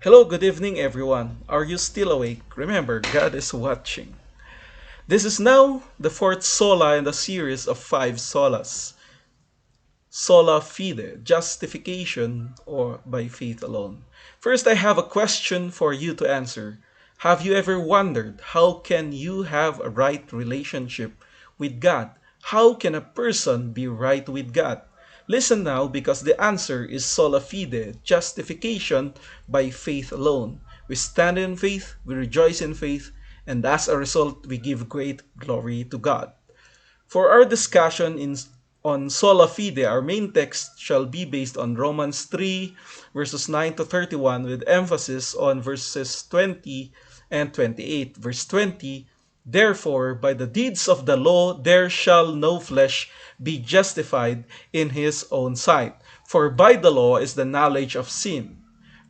Hello, good evening, everyone. Are you still awake? Remember, God is watching. This is now the fourth sola in the series of five solas. Sola Fide, justification or by faith alone. First, I have a question for you to answer. Have you ever wondered how can you have a right relationship with God? How can a person be right with God? Listen now because the answer is sola fide, justification by faith alone. We stand in faith, we rejoice in faith, and as a result, we give great glory to God. For our discussion on Sola Fide, our main text shall be based on Romans 3, verses 9 to 31, with emphasis on verses 20 and 28. Verse 20, therefore, by the deeds of the law, there shall no flesh be justified in his own sight. For by the law is the knowledge of sin.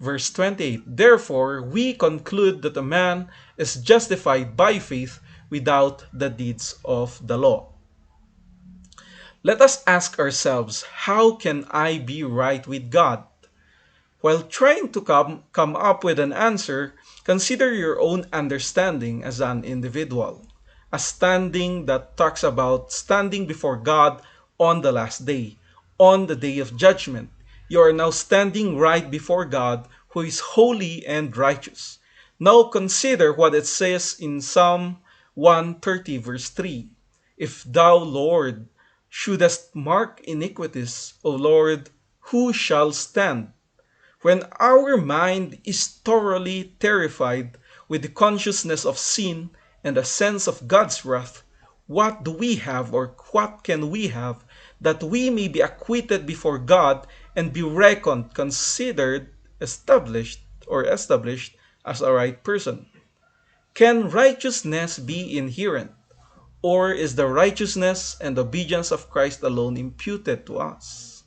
Verse 28, therefore, we conclude that a man is justified by faith without the deeds of the law. Let us ask ourselves, how can I be right with God? While trying to come up with an answer, consider your own understanding as an individual. A standing that talks about standing before God on the last day, on the day of judgment. You are now standing right before God who is holy and righteous. Now consider what it says in Psalm 130 verse 3. If thou, Lord, shouldest mark iniquities, O Lord, who shall stand? When our mind is thoroughly terrified with the consciousness of sin and a sense of God's wrath, what do we have or what can we have that we may be acquitted before God and be reckoned, considered, established as a right person? Can righteousness be inherent? Or is the righteousness and obedience of Christ alone imputed to us?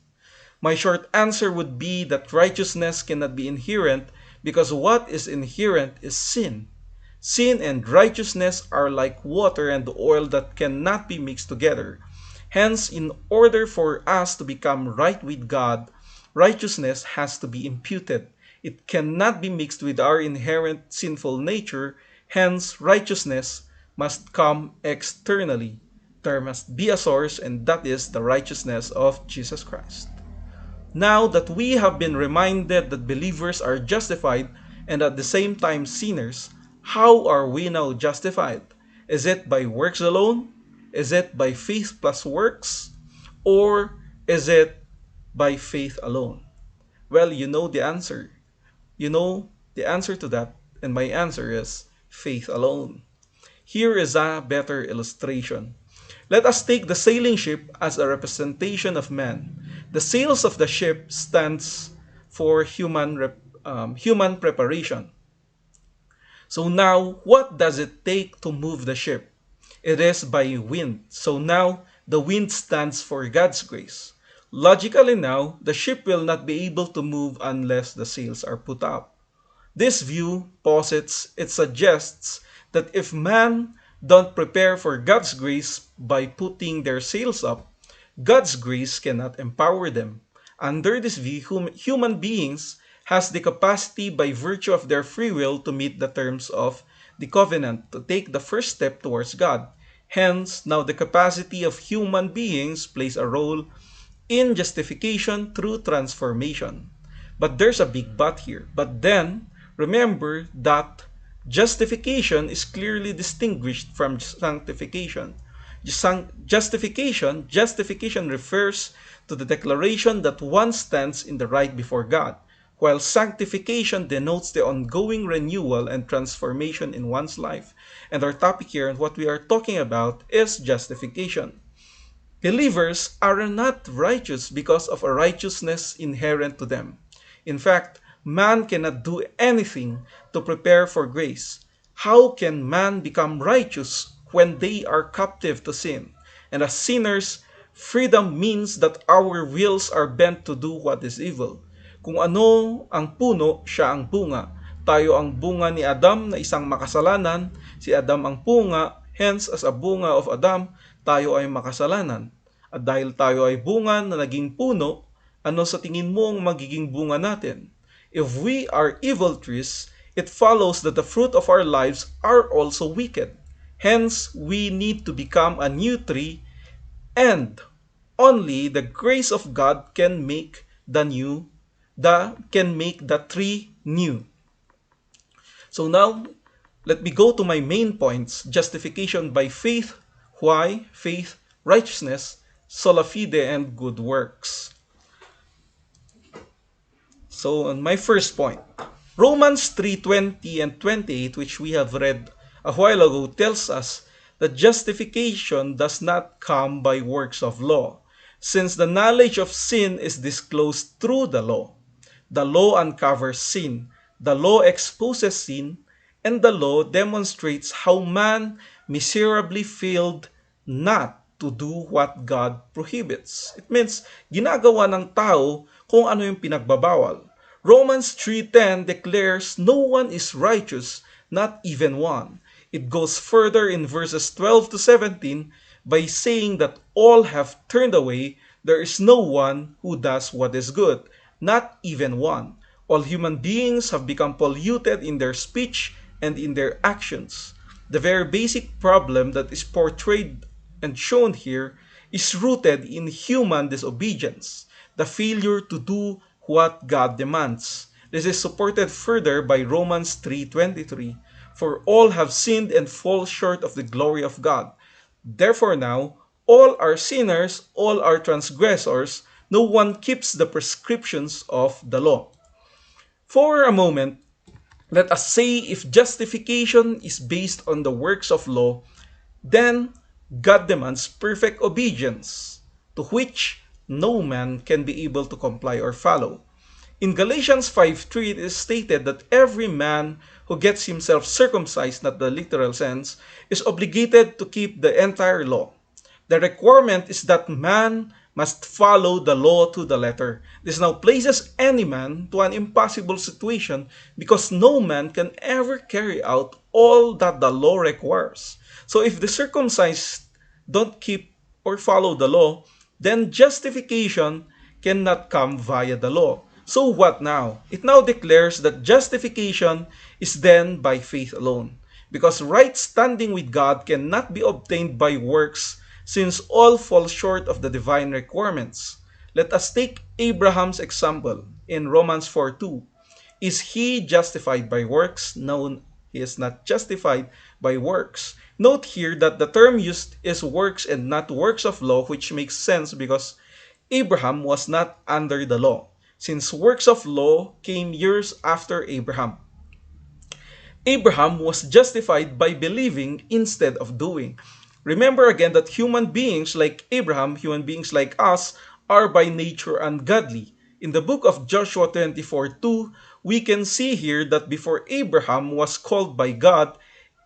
My short answer would be that righteousness cannot be inherent because what is inherent is sin. Sin and righteousness are like water and oil that cannot be mixed together. Hence, in order for us to become right with God, righteousness has to be imputed. It cannot be mixed with our inherent sinful nature. Hence, righteousness must come externally. There must be a source, and that is the righteousness of Jesus Christ. Now that we have been reminded that believers are justified and at the same time sinners, how are we now justified? Is it by works alone? Is it by faith plus works? Or is it by faith alone? Well, you know the answer. You know the answer to that, and my answer is faith alone. Here is a better illustration. Let us take the sailing ship as a representation of man. The sails of the ship stands for human preparation. So now, what does it take to move the ship? It is by wind. So now, the wind stands for God's grace. Logically now, the ship will not be able to move unless the sails are put up. This view posits, it suggests that if man don't prepare for God's grace by putting their sails up, God's grace cannot empower them. Under this view, human beings has the capacity by virtue of their free will to meet the terms of the covenant, to take the first step towards God. Hence, now the capacity of human beings plays a role in justification through transformation. But there's a big but here. But then, remember that justification is clearly distinguished from sanctification. Justification refers to the declaration that one stands in the right before God, while sanctification denotes the ongoing renewal and transformation in one's life. And our topic here and what we are talking about is justification. Believers are not righteous because of a righteousness inherent to them. In fact, man cannot do anything to prepare for grace. How can man become righteous when they are captive to sin? And as sinners, freedom means that our wills are bent to do what is evil. Kung ano ang puno, siya ang bunga. Tayo ang bunga ni Adam na isang makasalanan, si Adam ang bunga, hence as a bunga of Adam, tayo ay makasalanan. At dahil tayo ay bunga na naging puno, ano sa tingin mo ang magiging bunga natin? If we are evil trees, it follows that the fruit of our lives are also wicked. Hence, we need to become a new tree, and only the grace of God can make the tree new. So now, let me go to my main points. Justification by faith. Why? Faith, righteousness, sola fide, and good works. So on my first point, Romans 3:20 and 28, which we have read a while ago, tells us that justification does not come by works of law, since the knowledge of sin is disclosed through the law. The law uncovers sin, the law exposes sin, and the law demonstrates how man miserably failed not to do what God prohibits. It means, ginagawa ng tao kung ano yung pinagbabawal. Romans 3:10 declares no one is righteous, not even one. It goes further in verses 12 to 17 by saying that all have turned away, there is no one who does what is good, not even one. All human beings have become polluted in their speech and in their actions. The very basic problem that is portrayed and shown here is rooted in human disobedience, the failure to do what God demands. This is supported further by Romans 3:23. For all have sinned and fall short of the glory of God. Therefore now, all are sinners, all are transgressors, no one keeps the prescriptions of the law. For a moment, let us say if justification is based on the works of law, then God demands perfect obedience, to which no man can be able to comply or follow. In Galatians 5:3, it is stated that every man who gets himself circumcised, not the literal sense, is obligated to keep the entire law. The requirement is that man must follow the law to the letter. This now places any man to an impossible situation because no man can ever carry out all that the law requires. So if the circumcised don't keep or follow the law, then justification cannot come via the law. So what now? It now declares that justification is then by faith alone, because right standing with God cannot be obtained by works, since all fall short of the divine requirements. Let us take Abraham's example in Romans 4:2. Is he justified by works? No, he is not justified by works. Note here that the term used is works and not works of law, which makes sense because Abraham was not under the law, since works of law came years after Abraham. Abraham was justified by believing instead of doing. Remember again that human beings like Abraham, human beings like us, are by nature ungodly. In the book of Joshua 24:2, we can see here that before Abraham was called by God,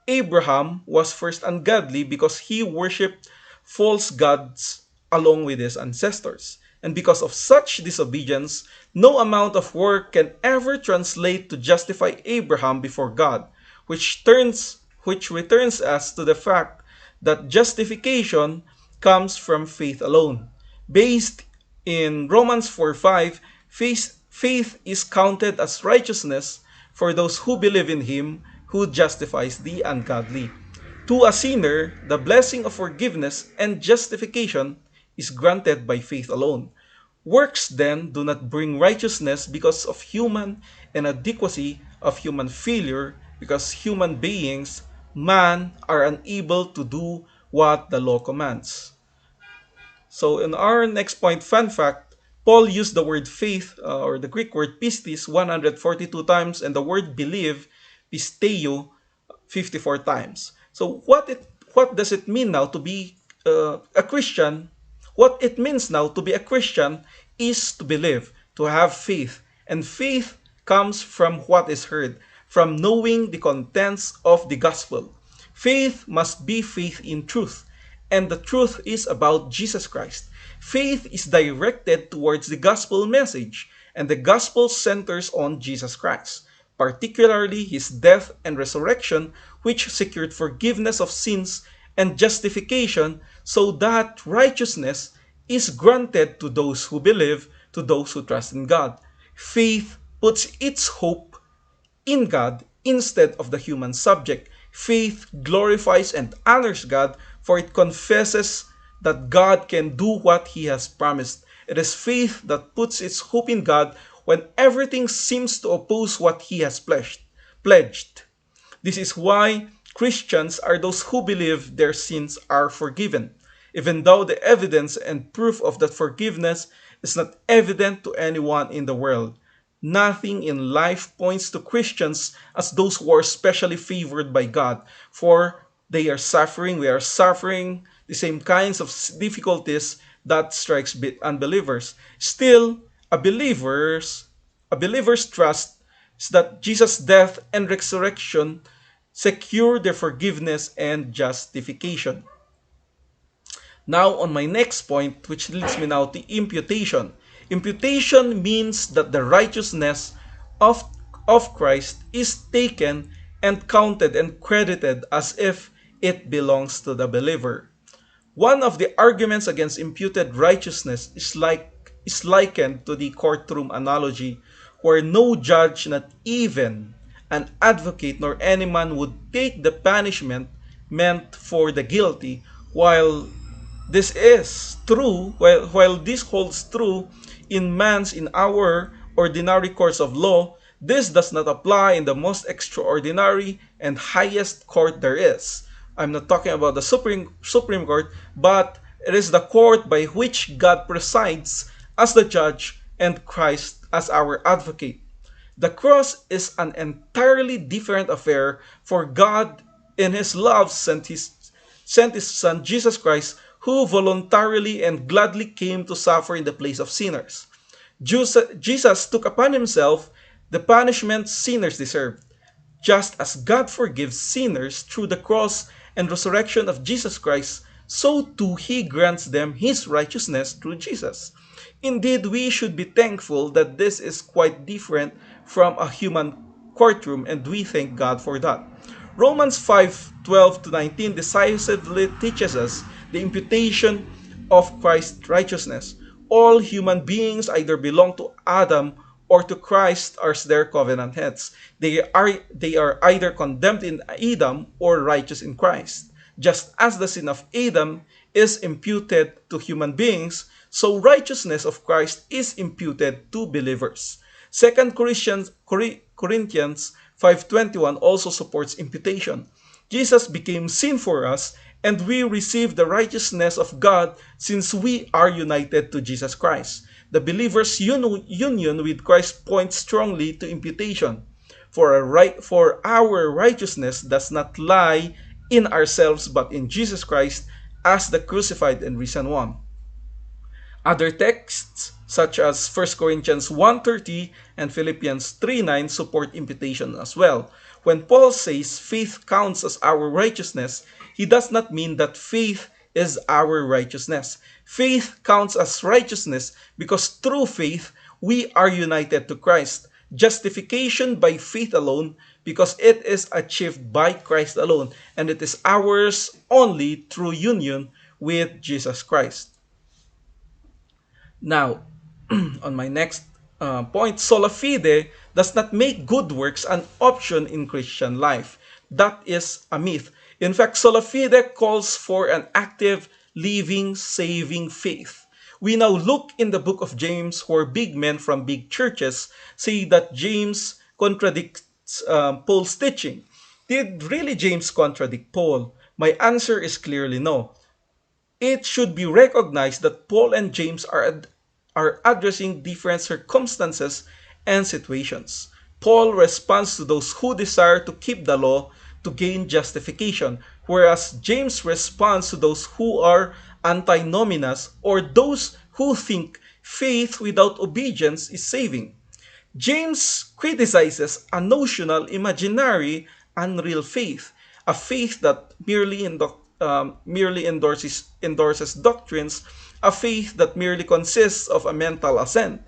Abraham was first ungodly because he worshipped false gods along with his ancestors. And because of such disobedience, no amount of work can ever translate to justify Abraham before God, which returns us to the fact that justification comes from faith alone. Based in Romans 4:5, faith is counted as righteousness for those who believe in him who justifies the ungodly. To a sinner, the blessing of forgiveness and justification is granted by faith alone. Works then do not bring righteousness because of human inadequacy, of human failure, because human beings, man, are unable to do what the law commands. So in our next point, fun fact, Paul used the word faith, or the Greek word pistis, 142 times, and the word believe, pisteo, 54 times. So what does it mean now to be a Christian? What it means now to be a Christian is to believe, to have faith. And faith comes from what is heard, from knowing the contents of the gospel. Faith must be faith in truth, and the truth is about Jesus Christ. Faith is directed towards the gospel message, and the gospel centers on Jesus Christ, particularly his death and resurrection, which secured forgiveness of sins and justification so that righteousness is granted to those who believe, to those who trust in God. Faith puts its hope in God instead of the human subject. Faith glorifies and honors God, for it confesses that God can do what He has promised. It is faith that puts its hope in God when everything seems to oppose what He has pledged. This is why Christians are those who believe their sins are forgiven, even though the evidence and proof of that forgiveness is not evident to anyone in the world. Nothing in life points to Christians as those who are specially favored by God, for they are suffering, we are suffering the same kinds of difficulties that strikes unbelievers. Still, a believer's a believer's trust is that Jesus' death and resurrection secure their forgiveness and justification. Now, on my next point, which leads me now to imputation. Imputation means that the righteousness of, of Christ is taken and counted and credited as if it belongs to the believer. One of the arguments against imputed righteousness is likened to the courtroom analogy, where no judge, not even an advocate nor any man, would take the punishment meant for the guilty, while this is true, while this holds true in our ordinary courts of law, this does not apply in the most extraordinary and highest court there is. I'm not talking about the Supreme Court, but it is the court by which God presides as the judge and Christ as our advocate. The cross is an entirely different affair, for God in his love sent his son Jesus Christ, who voluntarily and gladly came to suffer in the place of sinners. Jesus took upon himself the punishment sinners deserved. Just as God forgives sinners through the cross and resurrection of Jesus Christ, so too He grants them His righteousness through Jesus. Indeed, we should be thankful that this is quite different from a human courtroom, and we thank God for that. Romans 5:12 to 19 decisively teaches us the imputation of Christ's righteousness. All human beings either belong to Adam or to Christ as their covenant heads. They are either condemned in Adam or righteous in Christ. Just as the sin of Adam is imputed to human beings, so righteousness of Christ is imputed to believers. Second Corinthians 5:21 also supports imputation. Jesus became sin for us, and we receive the righteousness of God since we are united to Jesus Christ. The believer's union with Christ points strongly to imputation. For our righteousness does not lie in ourselves but in Jesus Christ as the crucified and risen one. Other texts such as 1 Corinthians 1:30 and Philippians 3:9 support imputation as well. When Paul says faith counts as our righteousness, he does not mean that faith is our righteousness. Faith counts as righteousness because through faith we are united to Christ. Justification by faith alone because it is achieved by Christ alone, and it is ours only through union with Jesus Christ. Now, on my next point, Sola Fide does not make good works an option in Christian life. That is a myth. In fact, Sola Fide calls for an active, living, saving faith. We now look in the book of James, where big men from big churches say that James contradicts Paul's teaching. Did really James contradict Paul? My answer is clearly no. It should be recognized that Paul and James are addressing different circumstances and situations. Paul responds to those who desire to keep the law to gain justification, whereas James responds to those who are antinomians or those who think faith without obedience is saving. James criticizes a notional, imaginary, unreal faith, a faith that merely endorses doctrines, a faith that merely consists of a mental assent.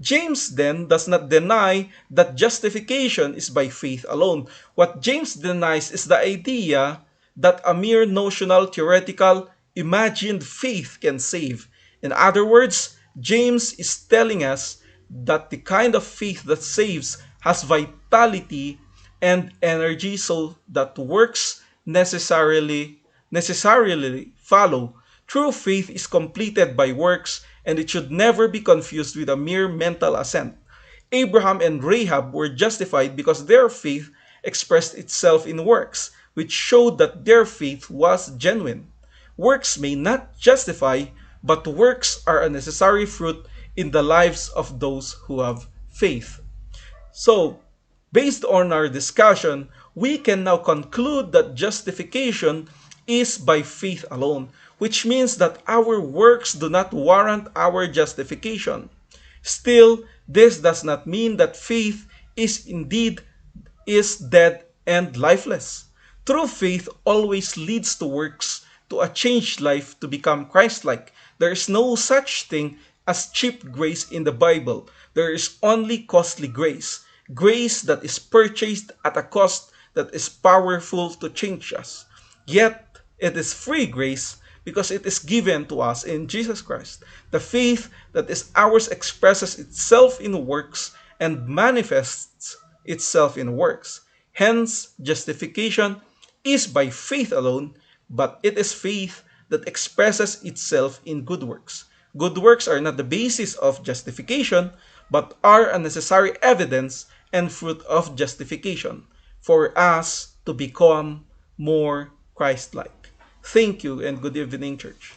James then does not deny that justification is by faith alone. What James denies is the idea that a mere notional, theoretical, imagined faith can save. In other words, James is telling us that the kind of faith that saves has vitality and energy, so that works necessarily follow. True faith is completed by works, and it should never be confused with a mere mental assent. Abraham and Rahab were justified because their faith expressed itself in works, which showed that their faith was genuine. Works may not justify, but works are a necessary fruit in the lives of those who have faith. So, based on our discussion, we can now conclude that justification is by faith alone, which means that our works do not warrant our justification. Still, this does not mean that faith is dead and lifeless. True faith always leads to works, to a changed life, to become Christ-like. There is no such thing as cheap grace in the Bible. There is only costly grace. Grace that is purchased at a cost that is powerful to change us. Yet, it is free grace because it is given to us in Jesus Christ. The faith that is ours expresses itself in works and manifests itself in works. Hence, justification is by faith alone, but it is faith that expresses itself in good works. Good works are not the basis of justification, but are a necessary evidence and fruit of justification for us to become more Christ-like. Thank you and good evening, church.